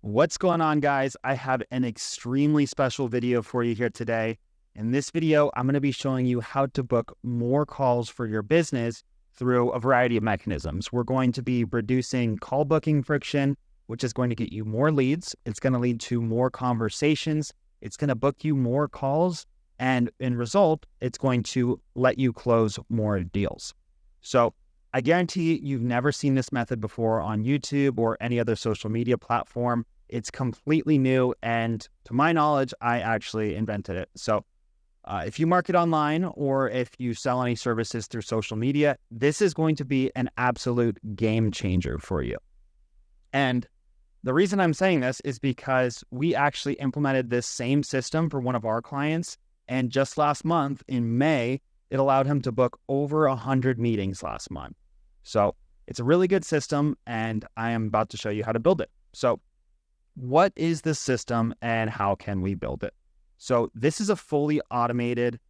What's going on, guys? I have an extremely special video for you here today. In this video, I'm going to be showing you how to book more calls for your business through a variety of mechanisms. We're going to be reducing call booking friction, which is going to get you more leads. It's going to lead to more conversations. It's going to book you more calls. And in result, it's going to let you close more deals. So I guarantee you've never seen this method before on YouTube or any other social media platform. It's completely new, and to my knowledge, I actually invented it. So if you market online or if you sell any services through social media, this is going to be an absolute game changer for you. And the reason I'm saying this is because we actually implemented this same system for one of our clients, and just last month in May, it allowed him to book over 100 meetings last month. So it's a really good system, and I am about to show you how to build it. So what is this system and how can we build it? So this is a fully automated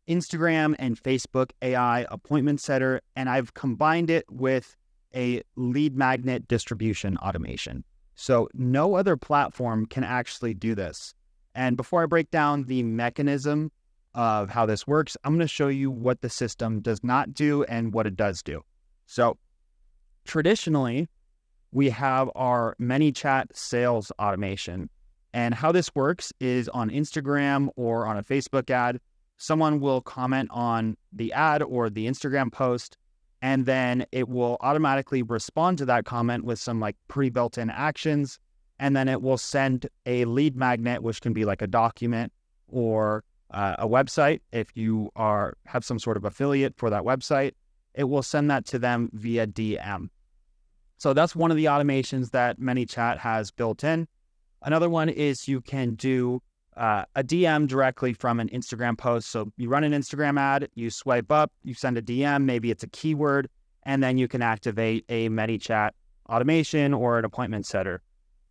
Instagram and Facebook AI appointment setter, and I've combined it with a lead magnet distribution automation. So no other platform can actually do this. And before I break down the mechanism of how this works, I'm going to show you what the system does not do and what it does do. So traditionally, we have our Manychat sales automation. And how this works is on Instagram or on a Facebook ad, someone will comment on the ad or the Instagram post, and then it will automatically respond to that comment with some like pre-built-in actions. And then it will send a lead magnet, which can be like a document or a website. If you have some sort of affiliate for that website, it will send that to them via DM. So that's one of the automations that Manychat has built in. Another one is you can do a DM directly from an Instagram post. So you run an Instagram ad, you swipe up, you send a DM, maybe it's a keyword, and then you can activate a Manychat automation or an appointment setter.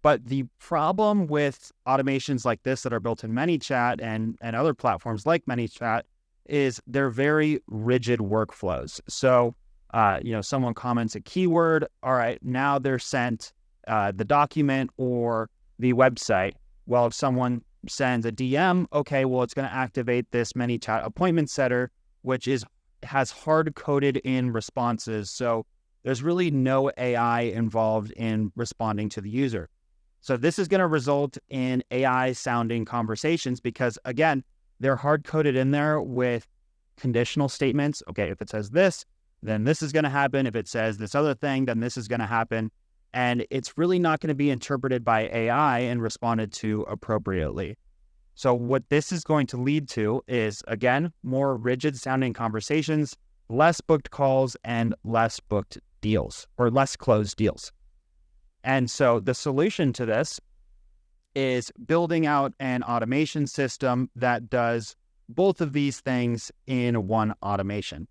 But the problem with automations like this that are built in Manychat and other platforms like Manychat is they're very rigid workflows. So someone comments a keyword, all right, now they're sent the document or the website. Well, if someone sends a DM, okay, well, it's going to activate this Manychat appointment setter, which has hard-coded in responses. So there's really no AI involved in responding to the user. So this is going to result in AI-sounding conversations because, again, they're hard-coded in there with conditional statements. Okay, if it says this, then this is going to happen. If it says this other thing, then this is going to happen. And it's really not going to be interpreted by AI and responded to appropriately. So what this is going to lead to is, again, more rigid sounding conversations, less booked calls, and less booked deals or less closed deals. And so the solution to this is building out an automation system that does both of these things in one automation.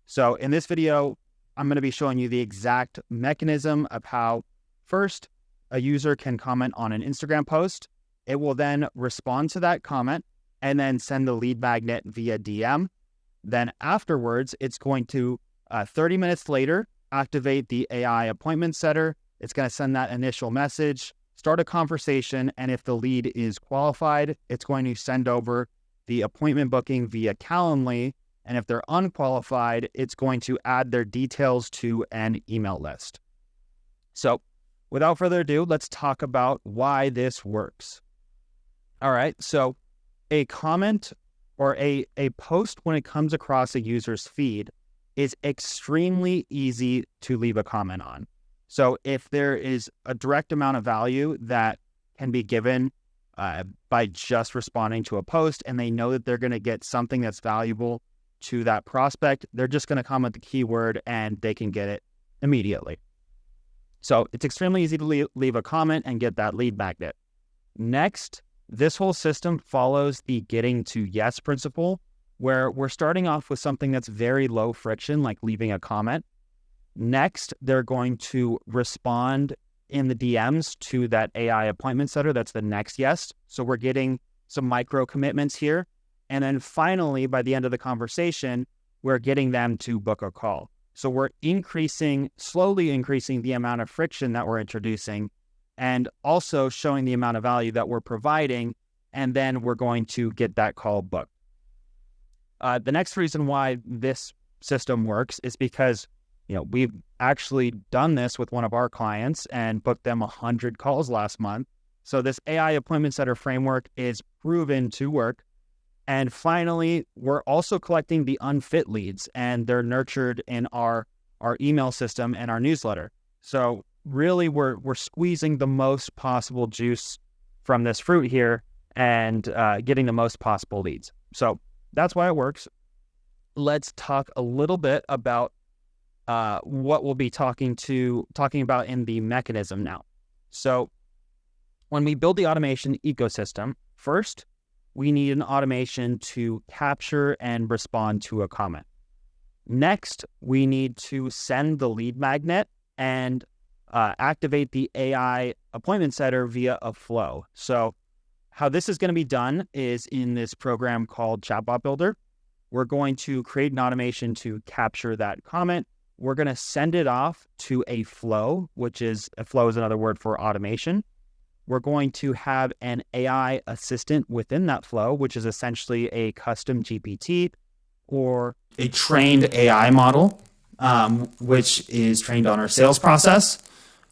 So in this video, I'm going to be showing you the exact mechanism of how, first, a user can comment on an Instagram post. It will then respond to that comment and then send the lead magnet via DM. Then afterwards, it's going to, 30 minutes later, activate the AI appointment setter. It's going to send that initial message, start a conversation, and if the lead is qualified, it's going to send over the appointment booking via Calendly. And if they're unqualified, it's going to add their details to an email list. So without further ado, let's talk about why this works. All right, so a comment or a post when it comes across a user's feed is extremely easy to leave a comment on. So if there is a direct amount of value that can be given by just responding to a post and they know that they're going to get something that's valuable to that prospect, they're just going to comment the keyword and they can get it immediately. So it's extremely easy to leave a comment and get that lead magnet. Next, this whole system follows the getting to yes principle, where we're starting off with something that's very low friction, like leaving a comment. Next, they're going to respond in the DMs to that AI appointment setter. That's the next yes. So we're getting some micro commitments here. And then finally, by the end of the conversation, we're getting them to book a call. So we're slowly increasing the amount of friction that we're introducing and also showing the amount of value that we're providing. And then we're going to get that call booked. The next reason why this system works is because, we've actually done this with one of our clients and booked them 100 calls last month. So this AI appointment setter framework is proven to work. And finally, we're also collecting the unfit leads, and they're nurtured in our email system and our newsletter. So really, we're squeezing the most possible juice from this fruit here and getting the most possible leads. So that's why it works. Let's talk a little bit about what we'll be talking about in the mechanism now. So when we build the automation ecosystem, first, we need an automation to capture and respond to a comment. Next, we need to send the lead magnet and activate the AI appointment setter via a flow. So how this is going to be done is in this program called Chatbot Builder. We're going to create an automation to capture that comment. We're going to send it off to a flow, is another word for automation. We're going to have an AI assistant within that flow, which is essentially a custom GPT or a trained AI model, which is trained on our sales process.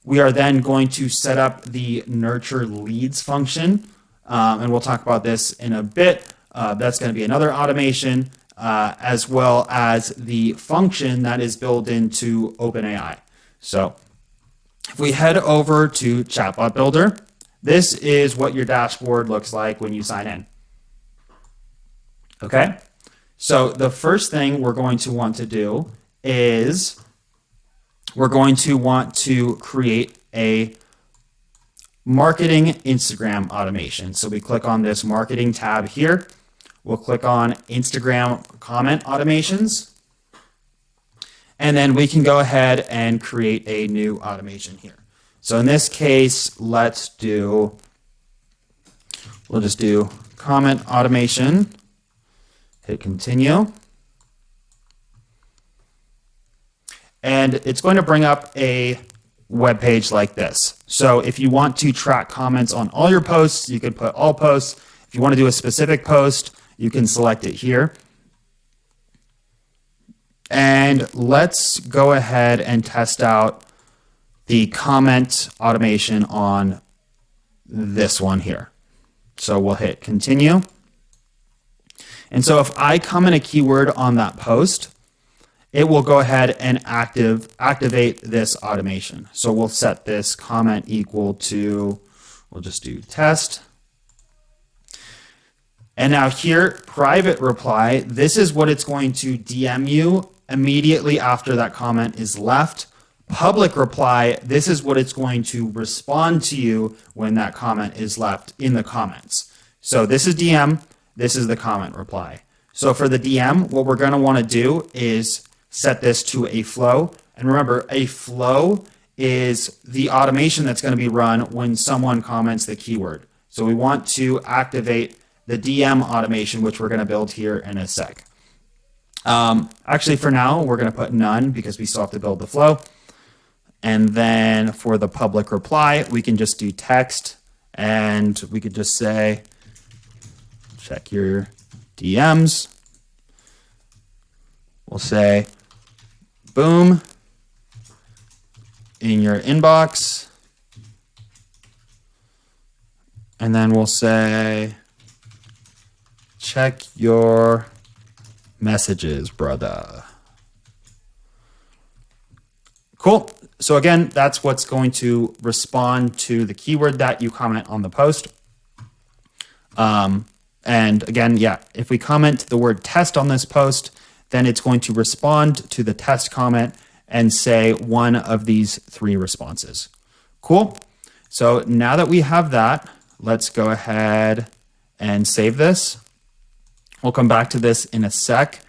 We are then going to set up the nurture leads function, and we'll talk about this in a bit. That's going to be another automation, as well as the function that is built into OpenAI. So if we head over to Chatbot Builder, this is what your dashboard looks like when you sign in. Okay, so the first thing we're going to want to do is we're going to want to create a marketing Instagram automation. So we click on this marketing tab here. We'll click on Instagram comment automations. And then we can go ahead and create a new automation here. So in this case, we'll just do comment automation, hit continue. And it's going to bring up a web page like this. So if you want to track comments on all your posts, you could put all posts. If you want to do a specific post, you can select it here. And let's go ahead and test out the comment automation on this one here. So we'll hit continue. And so if I comment a keyword on that post, it will go ahead and activate this automation. So we'll set this comment equal to, we'll just do test. And now here, private reply, this is what it's going to DM you immediately after that comment is left. Public reply, this is what it's going to respond to you when that comment is left in the comments. So this is DM, this is the comment reply. So for the DM, what we're going to want to do is set this to a flow. And remember, a flow is the automation that's going to be run when someone comments the keyword. So we want to activate the DM automation, which we're going to build here in a sec. Actually, for now, we're going to put none because we still have to build the flow. And then for the public reply, we can just do text, and we could just say, check your DMs. We'll say, boom, in your inbox. And then we'll say, check your messages, brother. Cool. So again, that's what's going to respond to the keyword that you comment on the post. And again, if we comment the word test on this post, then it's going to respond to the test comment and say one of these three responses. Cool. So now that we have that, let's go ahead and save this. We'll come back to this in a sec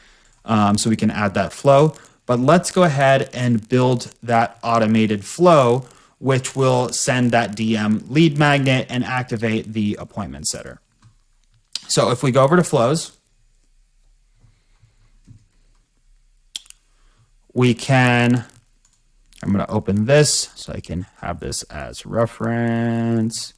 so we can add that flow. But let's go ahead and build that automated flow, which will send that DM lead magnet and activate the appointment setter. So if we go over to flows, we can I'm going to open this so I can have this as reference.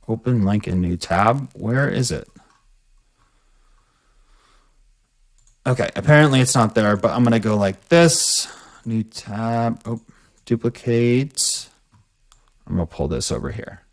Open link in new tab. Where is it? Okay, apparently it's not there, but I'm going to go like this. New tab. Oh, duplicate. I'm going to pull this over here.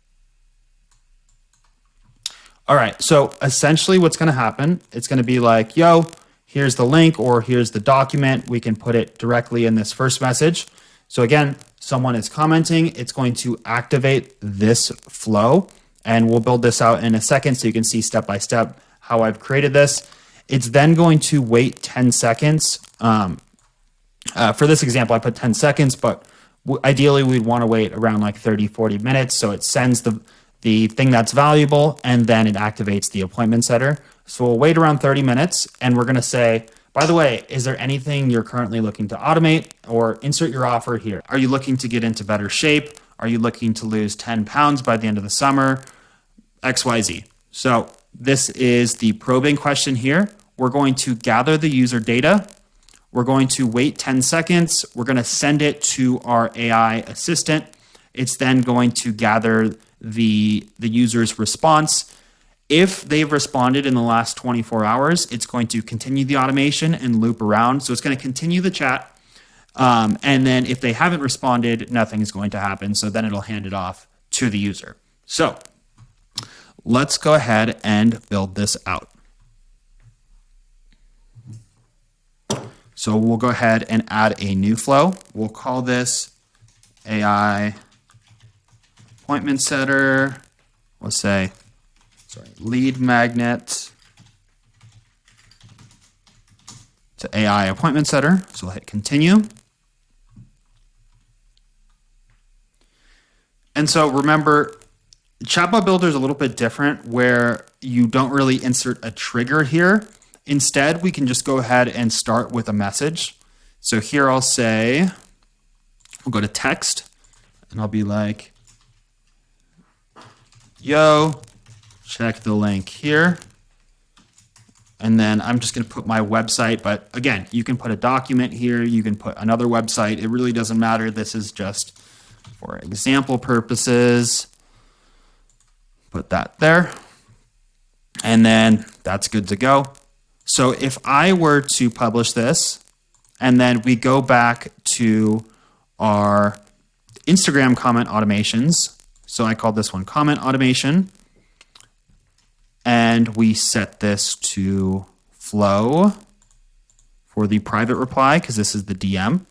All right, so essentially what's going to happen, it's going to be like, yo, here's the link or here's the document. We can put it directly in this first message. So again, someone is commenting, it's going to activate this flow, and we'll build this out in a second so you can see step by step how I've created this. It's then going to wait 10 seconds. For this example, I put 10 seconds, but ideally we'd want to wait around like 30, 40 minutes. So it sends the thing that's valuable, and then it activates the appointment setter. So we'll wait around 30 minutes, and we're going to say, by the way, is there anything you're currently looking to automate, or insert your offer here? Are you looking to get into better shape? Are you looking to lose 10 pounds by the end of the summer? XYZ. So this is the probing question here. We're going to gather the user data. We're going to wait 10 seconds. We're going to send it to our AI assistant. It's then going to gather the user's response. If they've responded in the last 24 hours, it's going to continue the automation and loop around. So it's going to continue the chat. And then if they haven't responded, nothing is going to happen. So then it'll hand it off to the user. So let's go ahead and build this out. So we'll go ahead and add a new flow. We'll call this AI appointment setter. We'll say, lead magnet to AI appointment setter. So we'll hit continue. And so remember, Chatbot Builder is a little bit different where you don't really insert a trigger here. Instead, we can just go ahead and start with a message. So here I'll say, we'll go to text, and I'll be like, yo, check the link here. And then I'm just going to put my website. But again, you can put a document here. You can put another website. It really doesn't matter. This is just for example purposes. Put that there. And then that's good to go. So if I were to publish this, and then we go back to our Instagram comment automations. So I called this one comment automation. And we set this to flow for the private reply, because this is the DM.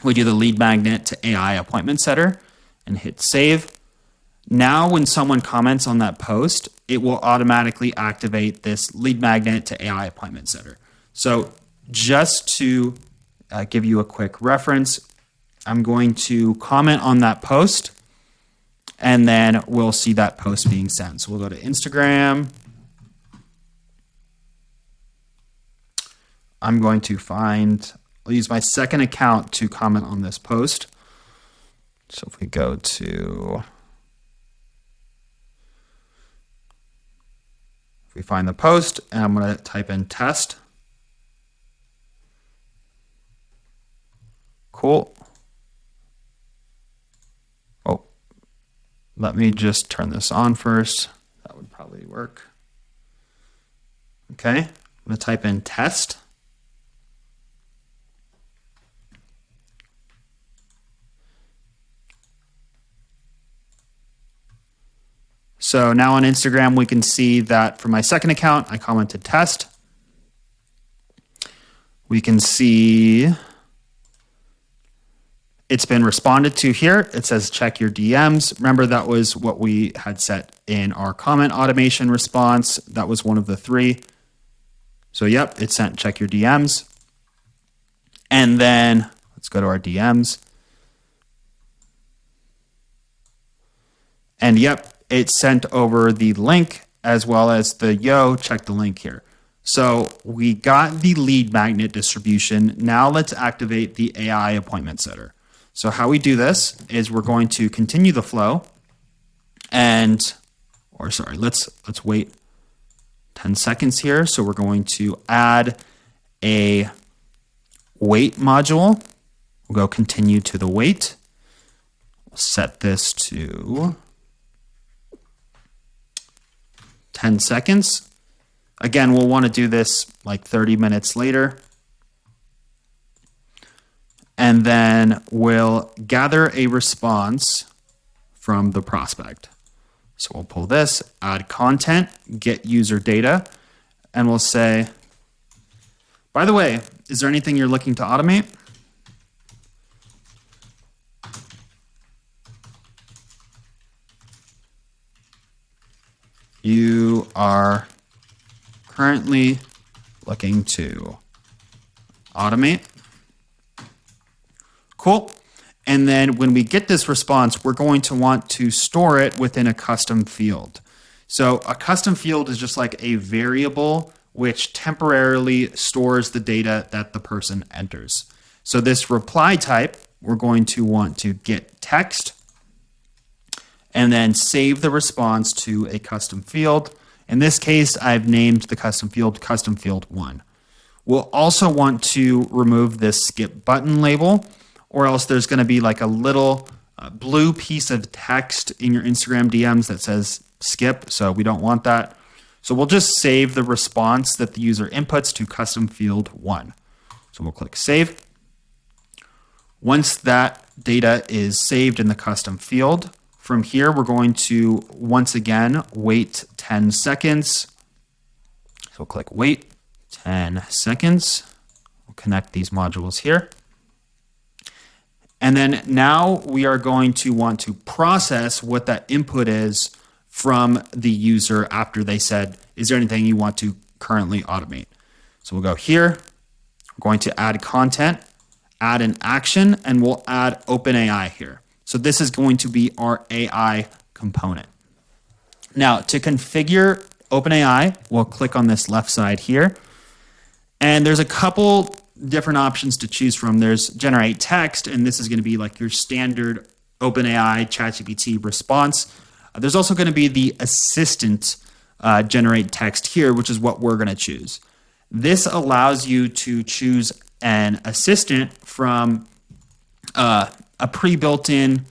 We do the lead magnet to AI appointment setter and hit save. Now, when someone comments on that post, it will automatically activate this lead magnet to AI appointment setter. So just to give you a quick reference, I'm going to comment on that post, and then we'll see that post being sent. So we'll go to Instagram. I'm going to I'll use my second account to comment on this post. So if we go to, we find the post, and I'm going to type in test. Cool. Oh, let me just turn this on first. That would probably work. Okay, I'm going to type in test. So now on Instagram, we can see that for my second account, I commented test. We can see it's been responded to here. It says check your DMs. Remember, that was what we had set in our comment automation response. That was one of the three. So yep, it sent check your DMs. And then let's go to our DMs. And yep, it sent over the link as well as the yo, check the link here. So we got the lead magnet distribution. Now let's activate the AI appointment setter. So how we do this is we're going to continue the flow, and or sorry, let's wait 10 seconds here. So we're going to add a wait module. We'll go continue to the wait. We'll set this to 10 seconds. Again, we'll want to do this like 30 minutes later. And then we'll gather a response from the prospect. So we'll pull this, add content, get user data, and we'll say, by the way, is there anything you're looking to automate? You are currently looking to automate. Cool. And then when we get this response, we're going to want to store it within a custom field. So a custom field is just like a variable which temporarily stores the data that the person enters. So this reply type, we're going to want to get text and then save the response to a custom field. In this case, I've named the custom field 1. We'll also want to remove this skip button label, or else there's going to be like a little blue piece of text in your Instagram DMs that says skip, so we don't want that. So we'll just save the response that the user inputs to custom field 1. So we'll click save. Once that data is saved in the custom field, from here we're going to once again wait 10 seconds. So we'll click wait 10 seconds. We'll connect these modules here. And then now we are going to want to process what that input is from the user after they said, is there anything you want to currently automate? So we'll go here, we're going to add content, add an action, and we'll add OpenAI here. So this is going to be our AI component. Now to configure OpenAI, we'll click on this left side here. And there's a couple different options to choose from. There's generate text, and this is going to be like your standard OpenAI ChatGPT response. There's also going to be the assistant generate text here, which is what we're going to choose. This allows you to choose an assistant from a pre-built-in,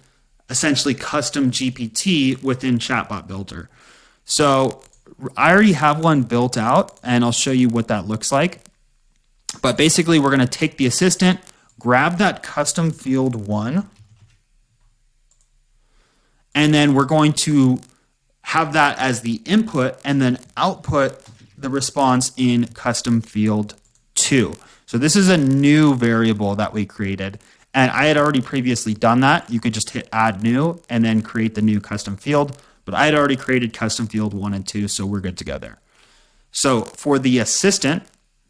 essentially custom GPT within Chatbot Builder. So I already have one built out, and I'll show you what that looks like. But basically, we're going to take the assistant, grab that custom field 1, and then we're going to have that as the input and then output the response in custom field 2. So this is a new variable that we created. And I had already previously done that. You could just hit add new and then create the new custom field. But I had already created custom field 1 and 2, so we're good to go there. So for the assistant,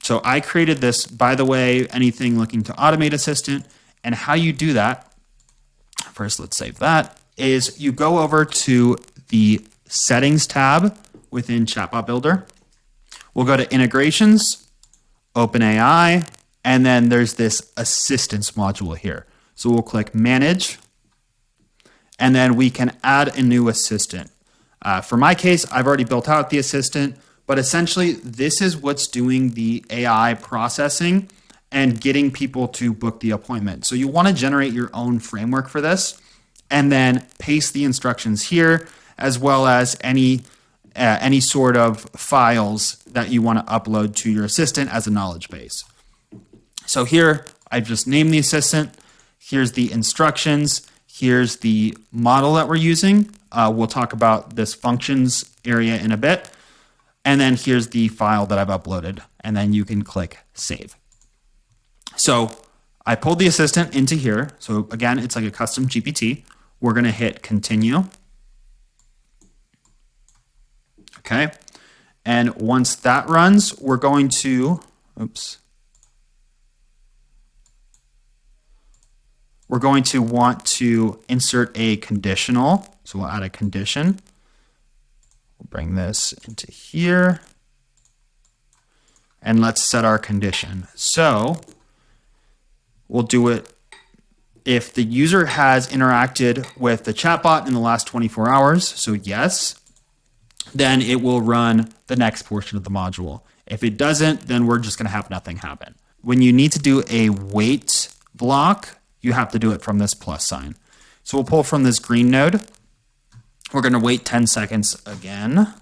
so I created this, by the way, anything looking to automate assistant. And how you do that, first let's save that, is you go over to the settings tab within Chatbot Builder. We'll go to integrations, OpenAI, and then there's this assistance module here. So we'll click manage, and then we can add a new assistant. For my case, I've already built out the assistant, but essentially this is what's doing the AI processing and getting people to book the appointment. So you want to generate your own framework for this and then paste the instructions here, as well as any sort of files that you want to upload to your assistant as a knowledge base. So here, I've just named the assistant. Here's the instructions. Here's the model that we're using. We'll talk about this functions area in a bit. And then here's the file that I've uploaded. And then you can click save. So I pulled the assistant into here. So again, it's like a custom GPT. We're going to hit continue. Okay. And once that runs, we're going to, we're going to want to insert a conditional. So we'll add a condition. We'll bring this into here. And let's set our condition. So we'll do it if the user has interacted with the chatbot in the last 24 hours. So yes. then it will run the next portion of the module. If it doesn't, then we're just going to have nothing happen. When you need to do a wait block, you have to do it from this plus sign. So we'll pull from this green node. We're going to wait 10 seconds again.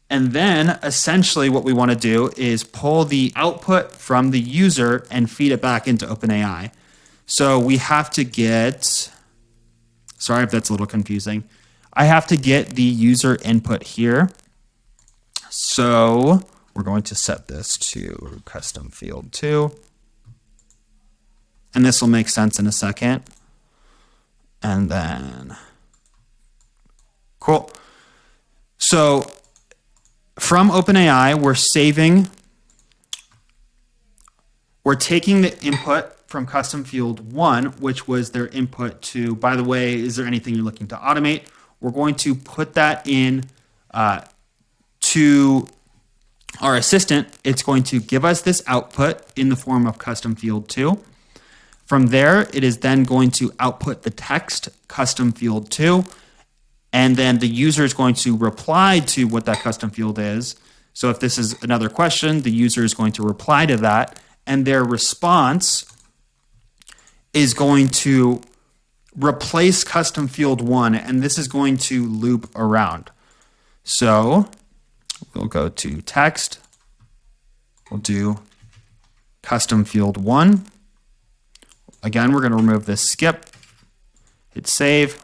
And then essentially what we want to do is pull the output from the user and feed it back into OpenAI. So we have to get, sorry if that's a little confusing. I have to get the user input here. So we're going to set this to custom field 2. And this will make sense in a second. And then, cool. So from OpenAI, we're taking the input from custom field 1, which was their input to, by the way, is there anything you're looking to automate? We're going to put that in to our assistant. It's going to give us this output in the form of custom field 2. From there, it is then going to output the text custom field 2. And then the user is going to reply to what that custom field is. So if this is another question, the user is going to reply to that. And their response is going to replace custom field 1. And this is going to loop around. So we'll go to text. We'll do custom field 1. Again, we're going to remove this skip. Hit save.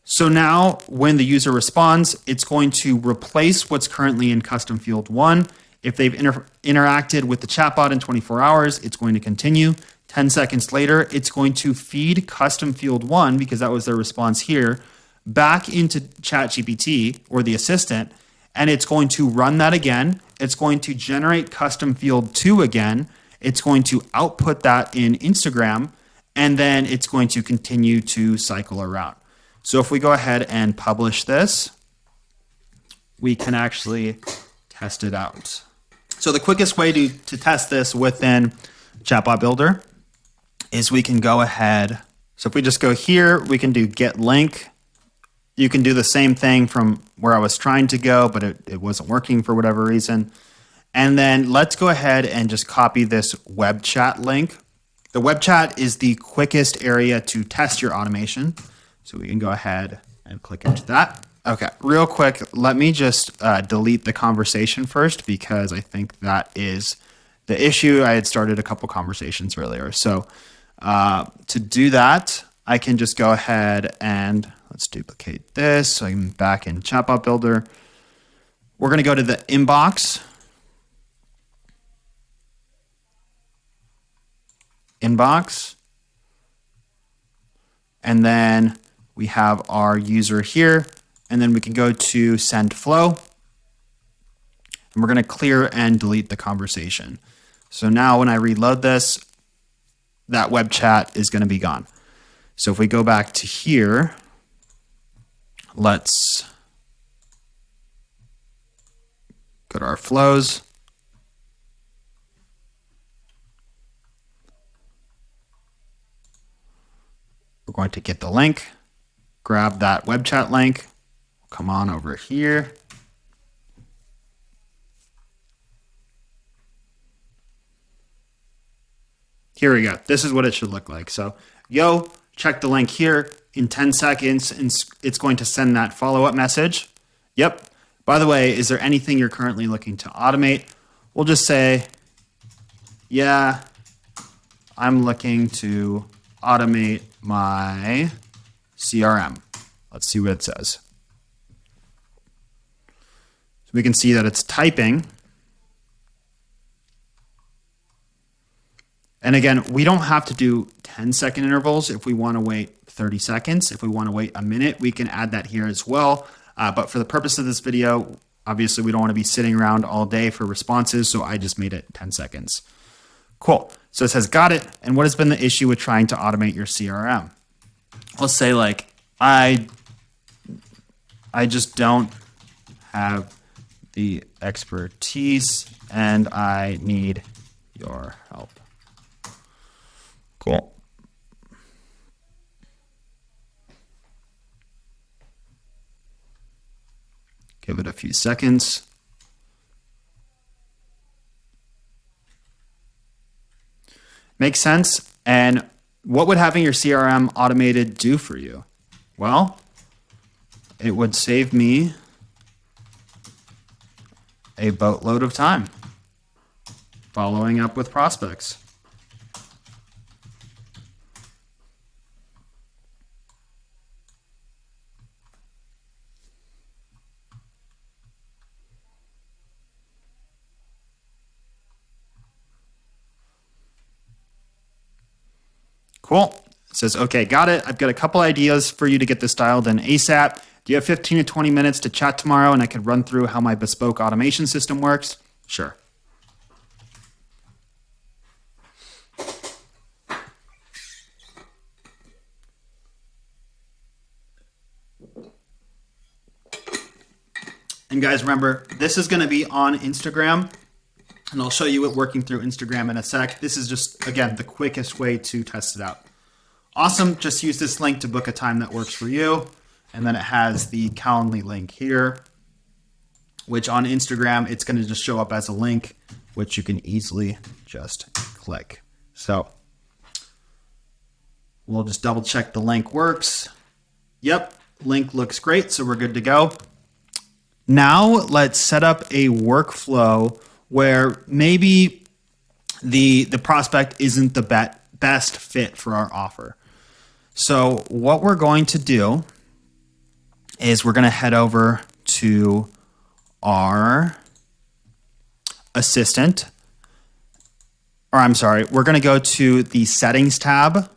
So now when the user responds, it's going to replace what's currently in custom field 1. If they've interacted with the chatbot in 24 hours, it's going to continue. 10 seconds later, it's going to feed custom field 1, because that was their response here, back into ChatGPT or the assistant, and it's going to run that again. It's going to generate custom field 2 again. It's going to output that in Instagram, and then it's going to continue to cycle around. So if we go ahead and publish this, we can actually test it out. So the quickest way to test this within Chatbot Builder is we can go ahead. So if we just go here, we can do get link. You can do the same thing from where I was trying to go, but it wasn't working for whatever reason. And then let's go ahead and just copy this web chat link. The web chat is the quickest area to test your automation. So we can go ahead and click into that. Okay, real quick, let me just delete the conversation first, because I think that is the issue. I had started a couple conversations earlier. So to do that, I can just go ahead and let's duplicate this. So I'm back in Chatbot Builder. We're going to go to the inbox. And then we have our user here, and then we can go to send flow, and we're going to clear and delete the conversation. So now when I reload this, that web chat is going to be gone. So if we go back to here, let's go to our flows. We're going to get the link. Grab that web chat link, come on over here. Here we go. This is what it should look like. So, check the link here. In 10 seconds, and it's going to send that follow-up message. Yep. By the way, is there anything you're currently looking to automate? We'll just say, yeah, I'm looking to automate my CRM. Let's see what it says. So we can see that it's typing. And again, we don't have to do 10-second intervals if we want to wait 30 seconds. If we want to wait a minute, we can add that here as well. But for the purpose of this video, obviously we don't want to be sitting around all day for responses, so I just made it 10 seconds. Cool. So it says, got it. And what has been the issue with trying to automate your CRM? Let's say like, I just don't have the expertise and I need your help. Cool. Give it a few seconds. Makes sense. And what would having your CRM automated do for you? Well, it would save me a boatload of time following up with prospects. Cool. It says, okay, got it. I've got a couple ideas for you to get this dialed in ASAP. Do you have 15 to 20 minutes to chat tomorrow and I could run through how my bespoke automation system works? Sure. And guys, remember, this is going to be on Instagram, and I'll show you it working through Instagram in a sec. This is just, again, the quickest way to test it out. Awesome. Just use this link to book a time that works for you. And then it has the Calendly link here, which on Instagram, it's going to just show up as a link, which you can easily just click. So we'll just double check the link works. Yep, link looks great. So we're good to go. Now let's set up a workflow where maybe the prospect isn't the best fit for our offer. So what we're going to do is we're going to head over to our assistant, or I'm sorry, we're going to go to the settings tab.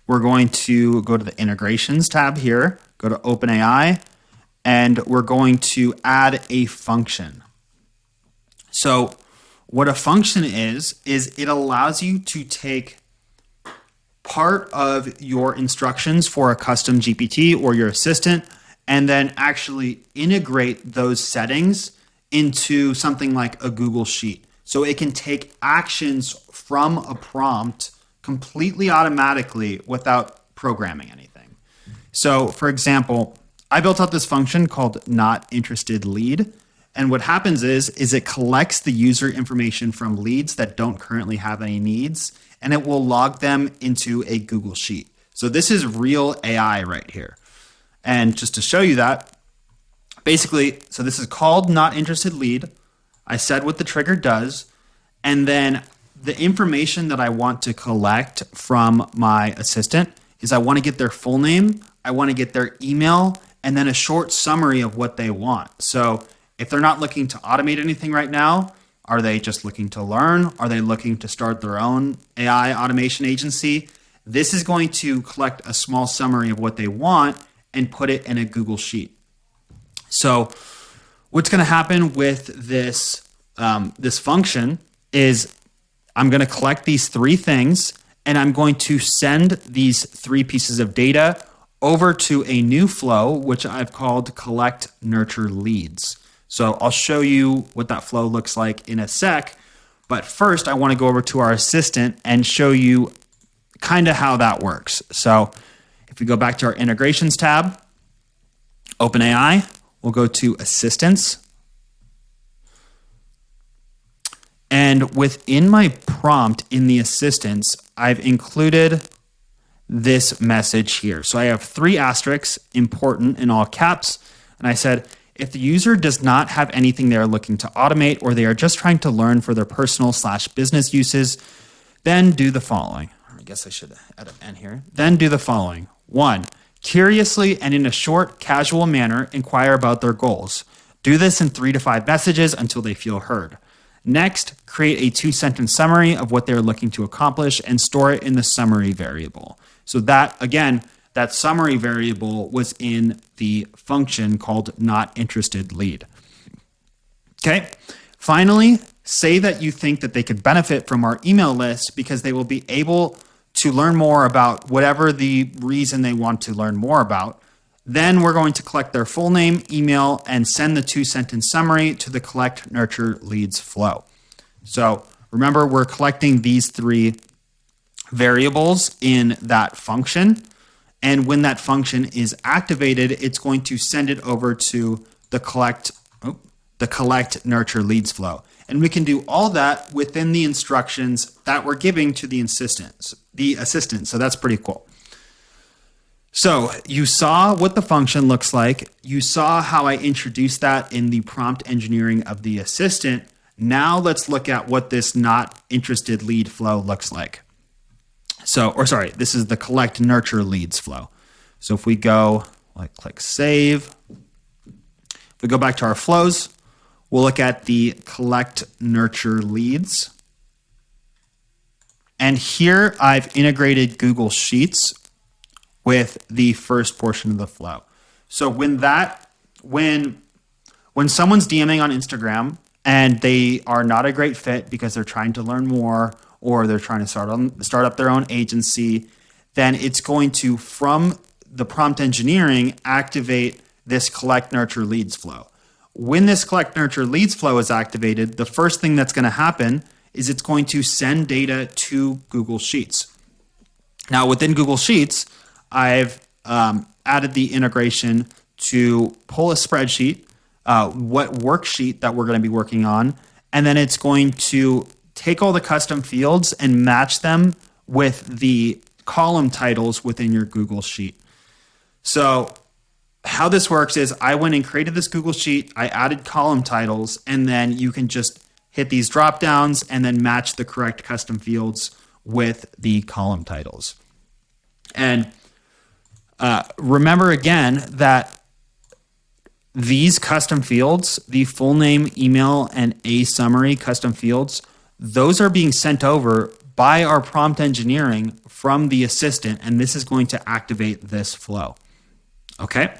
We're going to go to the integrations tab here, go to OpenAI, and we're going to add a function. So what a function is it allows you to take part of your instructions for a custom GPT or your assistant and then actually integrate those settings into something like a Google Sheet. So it can take actions from a prompt completely automatically without programming anything. So for example, I built out this function called not interested lead. And what happens is it collects the user information from leads that don't currently have any needs, and it will log them into a Google Sheet. So this is real AI right here. And just to show you that, basically, so this is called not interested lead. I said what the trigger does, and then the information that I want to collect from my assistant is I want to get their full name, I want to get their email, and then a short summary of what they want. So if they're not looking to automate anything right now, are they just looking to learn? Are they looking to start their own AI automation agency? This is going to collect a small summary of what they want and put it in a Google Sheet. So what's going to happen with this, this function is I'm going to collect these three things and I'm going to send these three pieces of data over to a new flow, which I've called collect nurture leads. So I'll show you what that flow looks like in a sec. But first, I want to go over to our assistant and show you kind of how that works. So if we go back to our integrations tab, OpenAI, we'll go to assistants. And within my prompt in the assistants, I've included this message here. So I have 3 asterisks, important in all caps. And I said, if the user does not have anything they're looking to automate or they are just trying to learn for their personal/business uses, then do the following. I guess I should add an N here. Then do the following. 1, curiously and in a short, casual manner, inquire about their goals. Do this in 3 to 5 messages until they feel heard. Next, create a 2-sentence summary of what they're looking to accomplish and store it in the summary variable. So that, again, that summary variable was in the function called not interested lead. Okay. Finally, say that you think that they could benefit from our email list because they will be able to learn more about whatever the reason they want to learn more about. Then we're going to collect their full name, email, and send the 2-sentence summary to the collect nurture leads flow. So remember, we're collecting these 3 variables in that function. And when that function is activated, it's going to send it over to the collect, nurture, leads flow. And we can do all that within the instructions that we're giving to the assistant. So that's pretty cool. So you saw what the function looks like. You saw how I introduced that in the prompt engineering of the assistant. Now let's look at what this not interested lead flow looks like. This is the collect nurture leads flow. So if we go, click save. If we go back to our flows, we'll look at the collect nurture leads. And here I've integrated Google Sheets with the first portion of the flow. So when someone's DMing on Instagram and they are not a great fit because they're trying to learn more, or they're trying to start up their own agency, then it's going to, from the prompt engineering, activate this collect nurture leads flow. When this collect nurture leads flow is activated, the first thing that's going to happen is it's going to send data to Google Sheets. Now within Google Sheets, I've added the integration to pull a spreadsheet, what worksheet that we're going to be working on, and then it's going to take all the custom fields and match them with the column titles within your Google Sheet. So how this works is I went and created this Google Sheet, I added column titles, and then you can just hit these drop downs and then match the correct custom fields with the column titles. And remember again that these custom fields, the full name, email, and a summary custom fields, those are being sent over by our prompt engineering from the assistant, and this is going to activate this flow. Okay?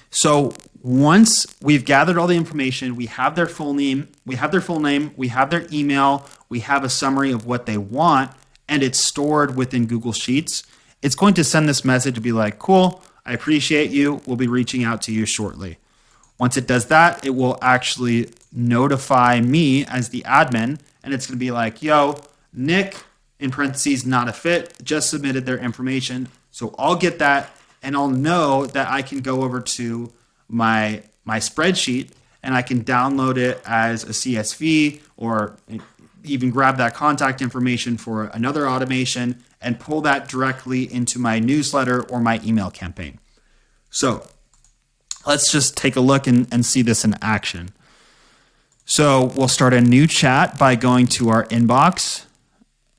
So once we've gathered all the information, we have their full name, we have their email, we have a summary of what they want, and it's stored within Google Sheets, it's going to send this message to be like, cool, I appreciate you, we'll be reaching out to you shortly. Once it does that, it will actually notify me as the admin, and it's going to be like, yo, Nick, in parentheses, not a fit, just submitted their information. So I'll get that, and I'll know that I can go over to my spreadsheet, and I can download it as a CSV, or even grab that contact information for another automation and pull that directly into my newsletter or my email campaign. So let's just take a look and see this in action. So we'll start a new chat by going to our inbox,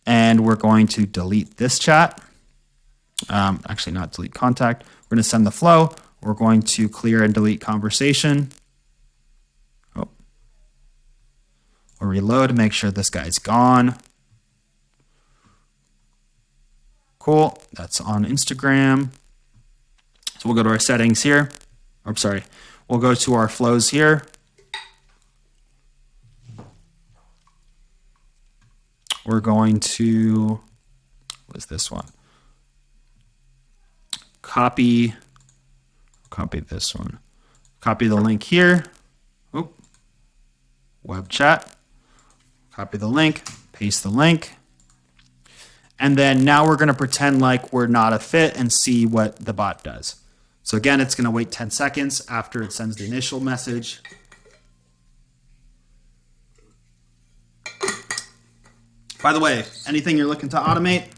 and we're going to delete this chat. Actually, not delete contact. We're going to send the flow. We're going to clear and delete conversation. Oh. We'll reload to make sure this guy's gone. Cool. That's on Instagram. So we'll go to our settings here. We'll go to our flows here. We're going to, what's this one? Copy this one. Copy the link here. Oh, web chat. Copy the link, paste the link. And then now we're going to pretend like we're not a fit and see what the bot does. So again, it's going to wait 10 seconds after it sends the initial message. By the way, anything you're looking to automate?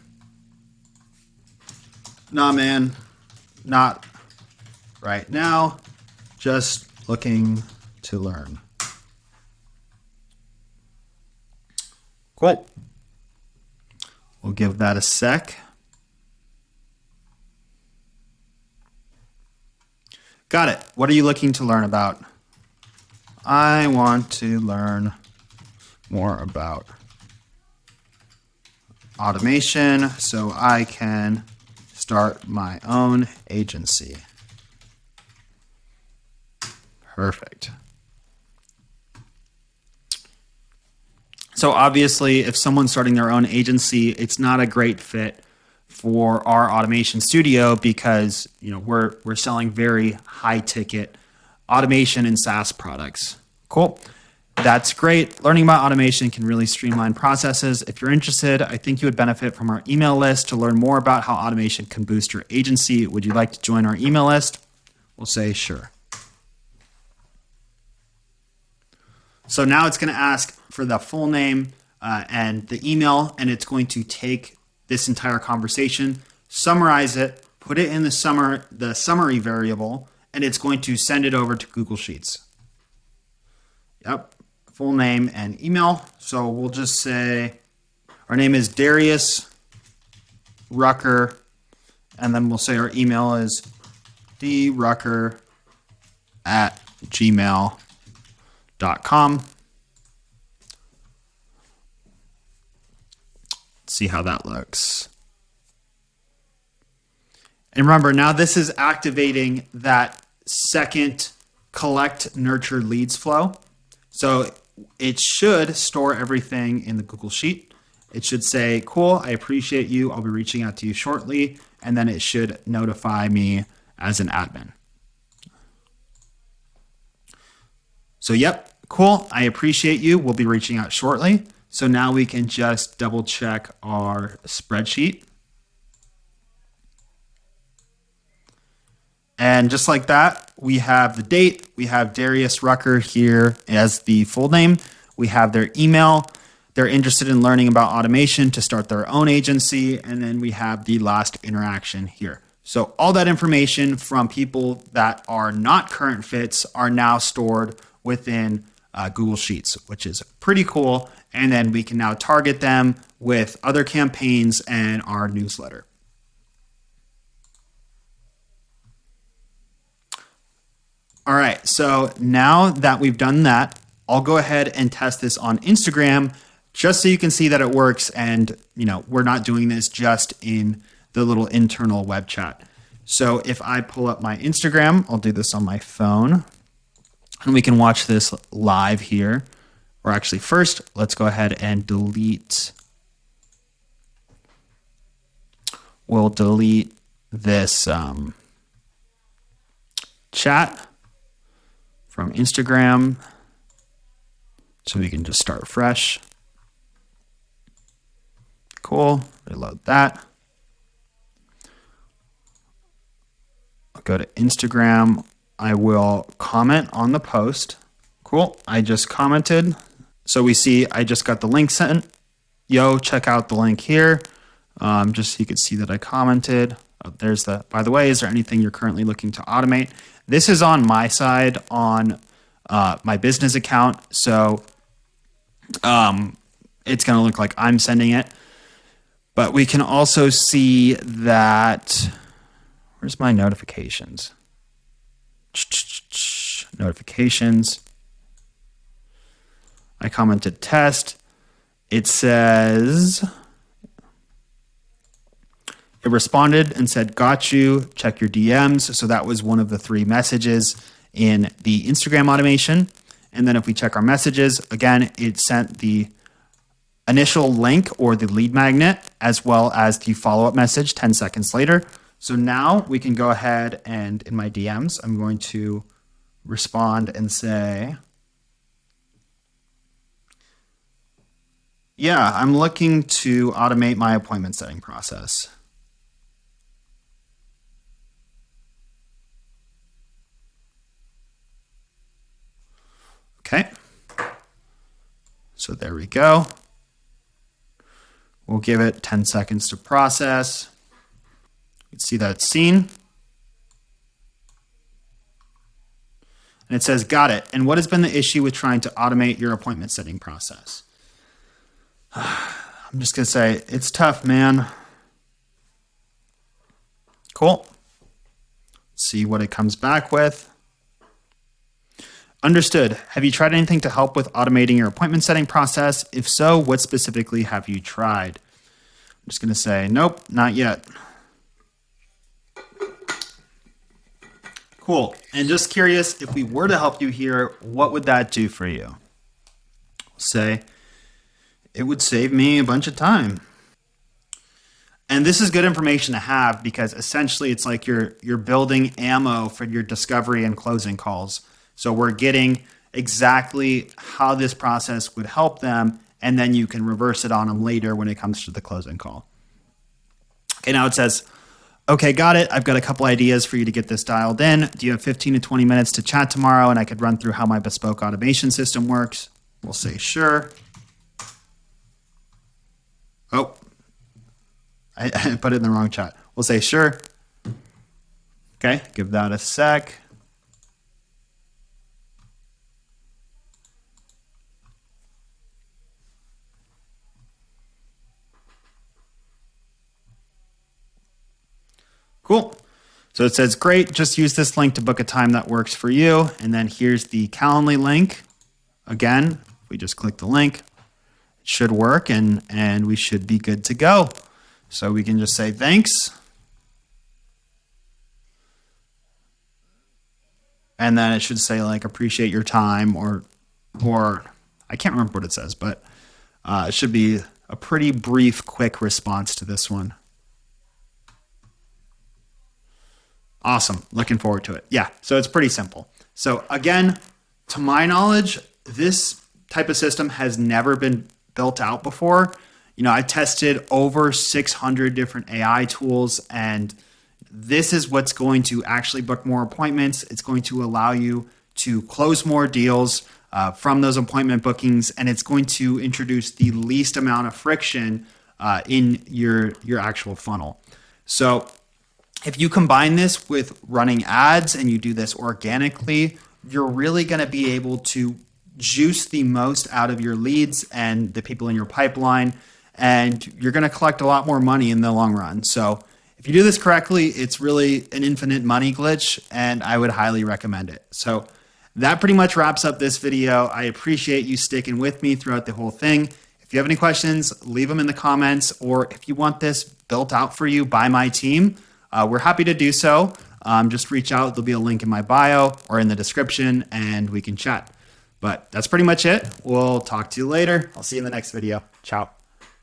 Nah, man, not right now. Just looking to learn. Cool. We'll give that a sec. Got it. What are you looking to learn about? I want to learn more about automation so I can start my own agency. Perfect. So obviously, if someone's starting their own agency, it's not a great fit for our automation studio because we're selling very high ticket automation and SaaS products. Cool. That's great. Learning about automation can really streamline processes. If you're interested, I think you would benefit from our email list to learn more about how automation can boost your agency. Would you like to join our email list? We'll say sure. So now it's going to ask for the full name and the email, and it's going to take this entire conversation, summarize it, put it in the summary variable, and it's going to send it over to Google Sheets. Yep, full name and email. So we'll just say our name is Darius Rucker, and then we'll say our email is drucker@gmail.com. See how that looks. And remember, now this is activating that second collect, nurture, leads flow. So it should store everything in the Google Sheet. It should say, cool, I appreciate you. I'll be reaching out to you shortly. And then it should notify me as an admin. So yep, cool, I appreciate you. We'll be reaching out shortly. So now we can just double check our spreadsheet. And just like that, we have the date. We have Darius Rucker here as the full name. We have their email. They're interested in learning about automation to start their own agency. And then we have the last interaction here. So all that information from people that are not current fits are now stored within Google Sheets, which is pretty cool. And then we can now target them with other campaigns and our newsletter. All right, so now that we've done that, I'll go ahead and test this on Instagram just so you can see that it works, and we're not doing this just in the little internal web chat. So if I pull up my Instagram, I'll do this on my phone, and we can watch this live here. Or actually, first, let's go ahead and delete. We'll delete this chat from Instagram so we can just start fresh. Cool, reload that. I'll go to Instagram. I will comment on the post. Cool, I just commented. So we see I just got the link sent. Yo, check out the link here. Just so you can see that I commented. Oh, there's the, by the way, is there anything you're currently looking to automate? This is on my side on my business account. So it's going to look like I'm sending it. But we can also see that, where's my notifications? Notifications. I commented test. It says, it responded and said, got you, check your DMs. So that was one of the 3 messages in the Instagram automation. And then if we check our messages, again, it sent the initial link or the lead magnet as well as the follow-up message 10 seconds later. So now we can go ahead and in my DMs, I'm going to respond and say, yeah, I'm looking to automate my appointment setting process. Okay, so there we go. We'll give it 10 seconds to process. You can see that it's seen. And it says, got it. And what has been the issue with trying to automate your appointment setting process? I'm just going to say, it's tough, man. Cool. Let's see what it comes back with. Understood. Have you tried anything to help with automating your appointment setting process? If so, what specifically have you tried? I'm just going to say, nope, not yet. Cool. And just curious, if we were to help you here, what would that do for you? Say, it would save me a bunch of time. And this is good information to have because essentially it's like you're building ammo for your discovery and closing calls. So we're getting exactly how this process would help them, and then you can reverse it on them later when it comes to the closing call. Okay, now it says, okay, got it. I've got a couple ideas for you to get this dialed in. Do you have 15 to 20 minutes to chat tomorrow? And I could run through how my bespoke automation system works. We'll say sure. Oh, I put it in the wrong chat. We'll say sure. Okay, give that a sec. Cool. So it says, great, just use this link to book a time that works for you. And then here's the Calendly link. Again, if we just click the link, it should work and we should be good to go. So we can just say thanks. And then it should say like, appreciate your time or I can't remember what it says, but it should be a pretty brief, quick response to this one. Awesome. Looking forward to it. Yeah. So it's pretty simple. So again, to my knowledge, this type of system has never been built out before. You know, I tested over 600 different AI tools, and this is what's going to actually book more appointments. It's going to allow you to close more deals from those appointment bookings, and it's going to introduce the least amount of friction in your actual funnel. So if you combine this with running ads and you do this organically, you're really going to be able to juice the most out of your leads and the people in your pipeline, and you're going to collect a lot more money in the long run. So if you do this correctly, it's really an infinite money glitch, and I would highly recommend it. So that pretty much wraps up this video. I appreciate you sticking with me throughout the whole thing. If you have any questions, leave them in the comments, or if you want this built out for you by my team, we're happy to do so. Just reach out. There'll be a link in my bio or in the description, and we can chat. But that's pretty much it. We'll talk to you later. I'll see you in the next video. Ciao.